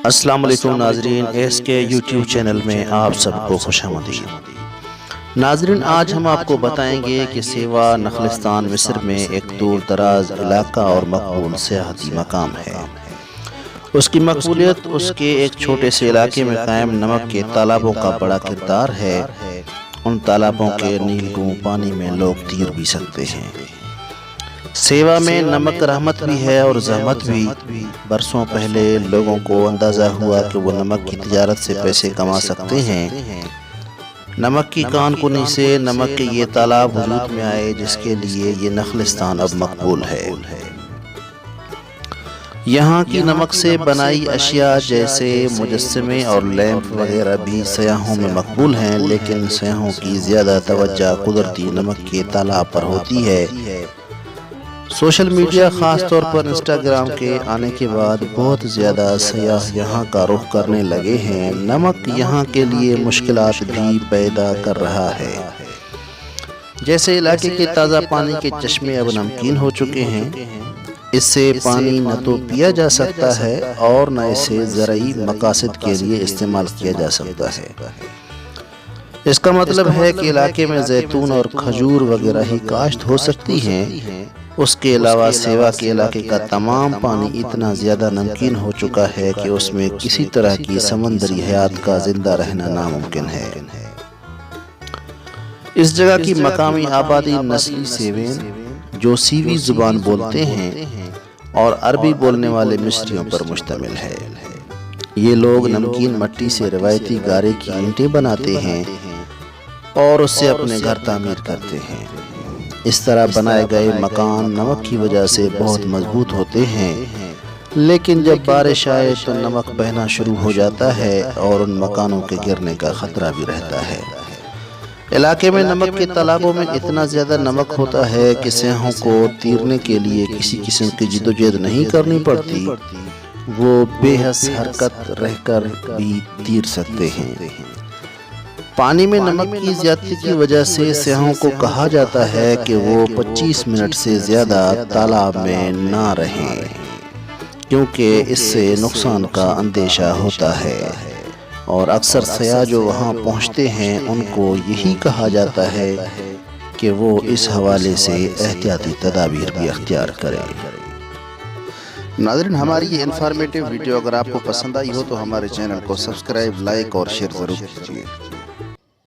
السلام علیکم ناظرین، ایس کے یوٹیوب چینل میں آپ سب کو خوش آمدید۔ ناظرین، آج ہم آپ کو بتائیں گے کہ سیوا نخلستان مصر میں ایک دور دراز علاقہ اور مقبول سیاحتی مقام ہے۔ اس کی مقبولیت اس کے ایک چھوٹے سے علاقے میں قائم نمک کے تالابوں کا بڑا کردار ہے۔ ان تالابوں کے نیلگوں پانی میں لوگ تیر بھی سکتے ہیں۔ سیوا میں نمک رحمت بھی ہے اور زحمت بھی۔ برسوں پہلے لوگوں کو اندازہ ہوا کہ وہ نمک کی تجارت سے پیسے کما سکتے ہیں۔ نمک کی کان کنی سے نمک کے یہ تالاب وجود میں آئے، جس کے لیے یہ نخلستان اب مقبول ہے۔ یہاں کی نمک سے بنائی اشیاء جیسے مجسمے اور لیمپ وغیرہ بھی سیاحوں میں مقبول ہیں، لیکن سیاحوں کی زیادہ توجہ قدرتی نمک کے تالاب پر ہوتی ہے۔ سوشل میڈیا، خاص طور پر انسٹاگرام کے آنے کے بعد بہت زیادہ سیاح یہاں کا رخ کرنے لگے ہیں۔ نمک یہاں کے لیے مشکلات بھی پیدا کر رہا ہے، جیسے علاقے کے تازہ پانی کے چشمے اب نمکین ہو چکے ہیں۔ اس سے پانی نہ تو پیا جا سکتا ہے اور نہ اسے زرعی مقاصد کے لیے استعمال کیا جا سکتا ہے۔ اس کا مطلب ہے کہ علاقے میں زیتون اور کھجور وغیرہ ہی کاشت ہو سکتی ہیں۔ اس کے علاوہ سیوا کے علاقے کا تمام پانی اتنا زیادہ نمکین ہو چکا ہے کہ اس میں کسی طرح کی سمندری حیات کا زندہ رہنا ناممکن ہے۔ اس جگہ کی مقامی آبادی نسلی سیوین، جو سیوی زبان بولتے ہیں، اور عربی بولنے والے مصریوں پر مشتمل ہے۔ یہ لوگ نمکین مٹی سے روایتی گارے کی اینٹیں بناتے ہیں اور اس سے اپنے گھر تعمیر کرتے ہیں۔ اس طرح بنائے گئے مکان نمک کی وجہ سے بہت مضبوط ہوتے ہیں، لیکن جب بارش آئے تو نمک بہنا شروع ہو جاتا ہے اور ان مکانوں کے گرنے کا خطرہ بھی رہتا ہے۔ علاقے میں نمک کے تالابوں میں اتنا زیادہ نمک ہوتا ہے کہ سیاحوں کو تیرنے کے لیے کسی قسم کی جدوجہد نہیں کرنی پڑتی، وہ بے حس حرکت رہ کر بھی تیر سکتے ہیں۔ پانی میں نمک کی زیادتی کی وجہ سے سیاحوں کو کہا جاتا ہے کہ وہ 25 منٹ سے زیادہ تالاب میں نہ رہیں، کیونکہ اس سے نقصان کا اندیشہ ہوتا ہے، اور اکثر سیاح جو وہاں پہنچتے ہیں ان کو یہی کہا جاتا ہے کہ وہ اس حوالے سے احتیاطی تدابیر بھی اختیار کریں۔ ناظرین، ہماری یہ انفارمیٹیو ویڈیو اگر آپ کو پسند آئی ہو تو ہمارے چینل کو سبسکرائب، لائک اور شیئر ضرور کیجیے۔